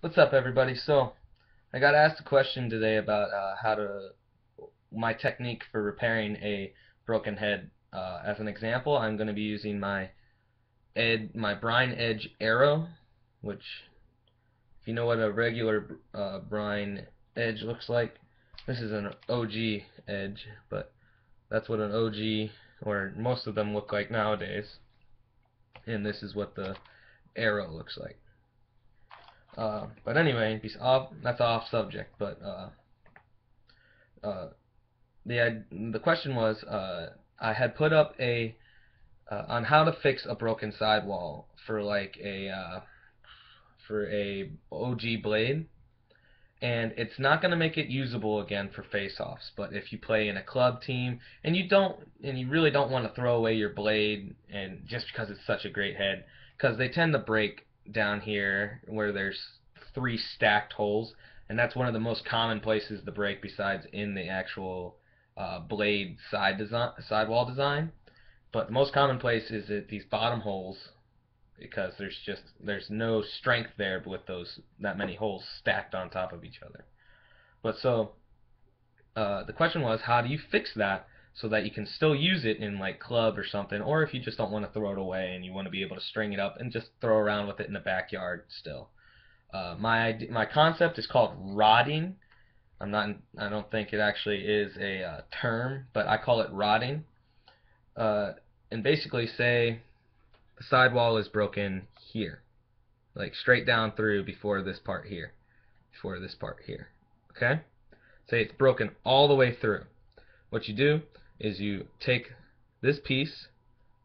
What's up, everybody? So, I got asked a question today about my technique for repairing a broken head. As an example, I'm going to be using my brine edge arrow, which, if you know what a regular brine edge looks like, this is an OG edge, but that's what an OG, or most of them, look like nowadays. And this is what the arrow looks like. But anyway, that's off subject. But uh, the question was, I had put up a on how to fix a broken sidewall for a OG blade, and it's not going to make it usable again for face-offs. But if you play in a club team and you really don't want to throw away your blade, and just because it's such a great head, because they tend to break down here where there's three stacked holes, and that's one of the most common places to break besides in the actual blade sidewall design. But the most common place is at these bottom holes, because there's no strength there with those that many holes stacked on top of each other. But so the question was, how do you fix that so that you can still use it in like club or something, or if you just don't want to throw it away and you want to be able to string it up and just throw around with it in the backyard still. My concept is called rodding. I don't think it actually is a term, but I call it rodding. Uh, and basically, say the sidewall is broken here, like straight down through before this part here. Okay? Say it's broken all the way through. What you do is you take this piece,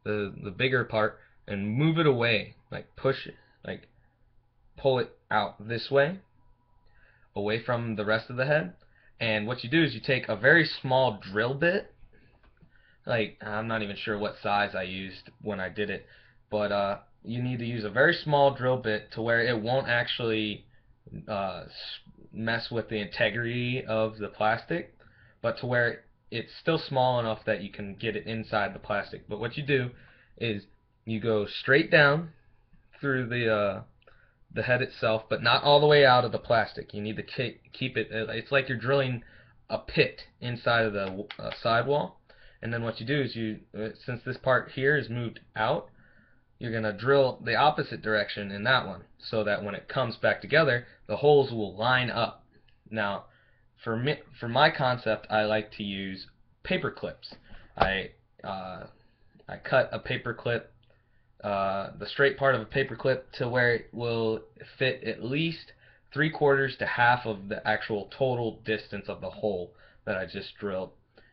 the bigger part, and move it away, like push it, like pull it out this way, away from the rest of the head. And what you do is you take a very small drill bit, like I'm not even sure what size I used when I did it, but you need to use a very small drill bit to where it won't actually uh, mess with the integrity of the plastic, but to where it's still small enough that you can get it inside the plastic. But what you do is you go straight down through the head itself, but not all the way out of the plastic. You need to keep it. It's like you're drilling a pit inside of the sidewall. And then what you do is since this part here is moved out, you're going to drill the opposite direction in that one, so that when it comes back together, the holes will line up. Now, for my concept, I like to use paper clips. I uh, I cut a paper clip, the straight part of a paper clip, to where it will fit at least 3/4 to half of the actual total distance of the hole that I just drilled.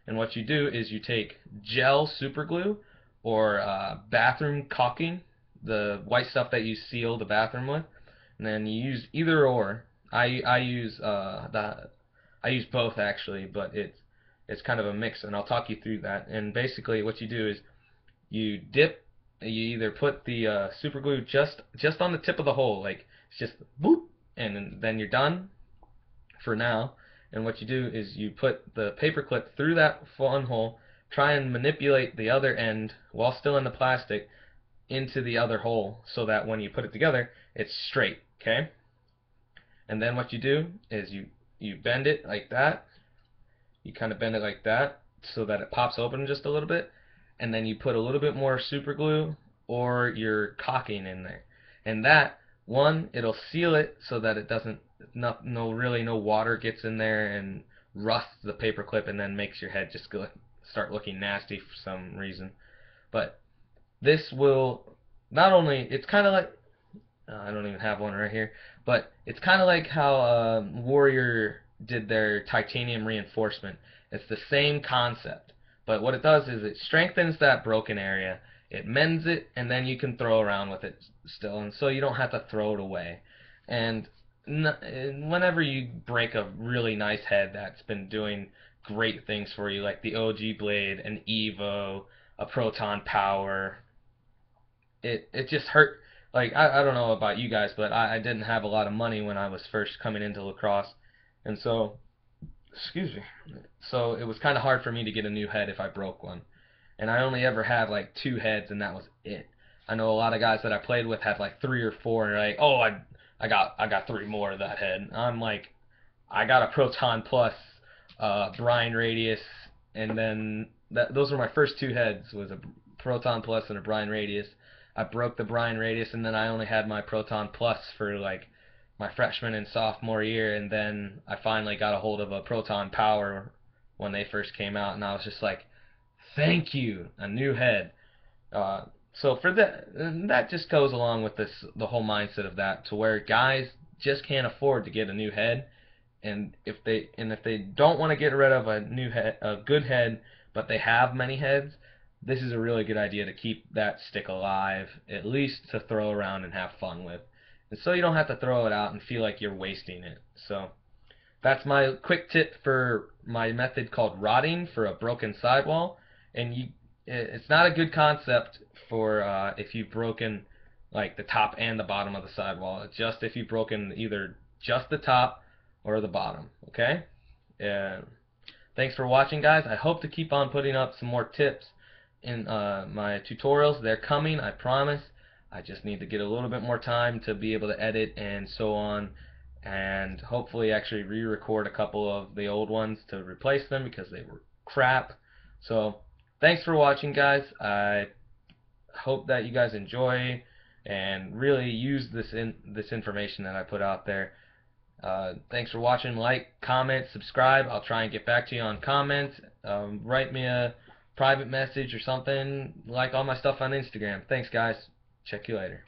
And what you do is you take gel super glue or bathroom caulking, the white stuff that you seal the bathroom with, and then you use either or. I use both actually, but it's kind of a mix, and I'll talk you through that. And basically, what you do is you dip. You either put the super glue just on the tip of the hole, like it's just boop, and then you're done for now. And what you do is you put the paper clip through that one hole, try and manipulate the other end while still in the plastic into the other hole, so that when you put it together, it's straight. Okay? And then what you do is you bend it like that. You kind of bend it like that so that it pops open just a little bit, and then you put a little bit more super glue or your caulking in there. And that one, it'll seal it so that it doesn't no water gets in there and rusts the paper clip and then makes your head just start looking nasty for some reason. But this will not only, it's kind of like, I don't even have one right here, but it's kind of like how Warrior did their titanium reinforcement. It's the same concept, but what it does is it strengthens that broken area, it mends it, and then you can throw around with it still, and so you don't have to throw it away. And whenever you break a really nice head that's been doing great things for you, like the OG blade, an Evo, a Proton Power, it just hurt. Like I don't know about you guys, but I didn't have a lot of money when I was first coming into lacrosse, and so excuse me, so it was kind of hard for me to get a new head if I broke one, and I only ever had like two heads, and that was it. I know a lot of guys that I played with had like three or four, and they're like, oh, I got 3 more of that head. I'm like, I got a Proton Plus, brine radius, and then those were my first 2 heads, was a Proton Plus and a brine radius. I broke the brine radius, and then I only had my Proton Plus for like my freshman and sophomore year, and then I finally got a hold of a Proton Power when they first came out, and I was just like, thank you, a new head. Uh, so for that just goes along with the whole mindset of that, to where guys just can't afford to get a new head, and if they don't want to get rid of a good head, but they have many heads, this is a really good idea to keep that stick alive, at least to throw around and have fun with, and so you don't have to throw it out and feel like you're wasting it. So that's my quick tip for my method called rotting for a broken sidewall. And it's not a good concept for if you've broken like the top and the bottom of the sidewall. It's just if you've broken either just the top or the bottom. Okay. Uh, Thanks for watching, guys. I hope to keep on putting up some more tips in my tutorials. They're coming, I promise. I just need to get a little bit more time to be able to edit and so on, and hopefully actually re-record a couple of the old ones to replace them because they were crap. So thanks for watching, guys. I hope that you guys enjoy and really use this information that I put out there. Thanks for watching. Like, comment, subscribe. I'll try and get back to you on comments. Write me a private message or something. Like all my stuff on Instagram. Thanks, guys. Check you later.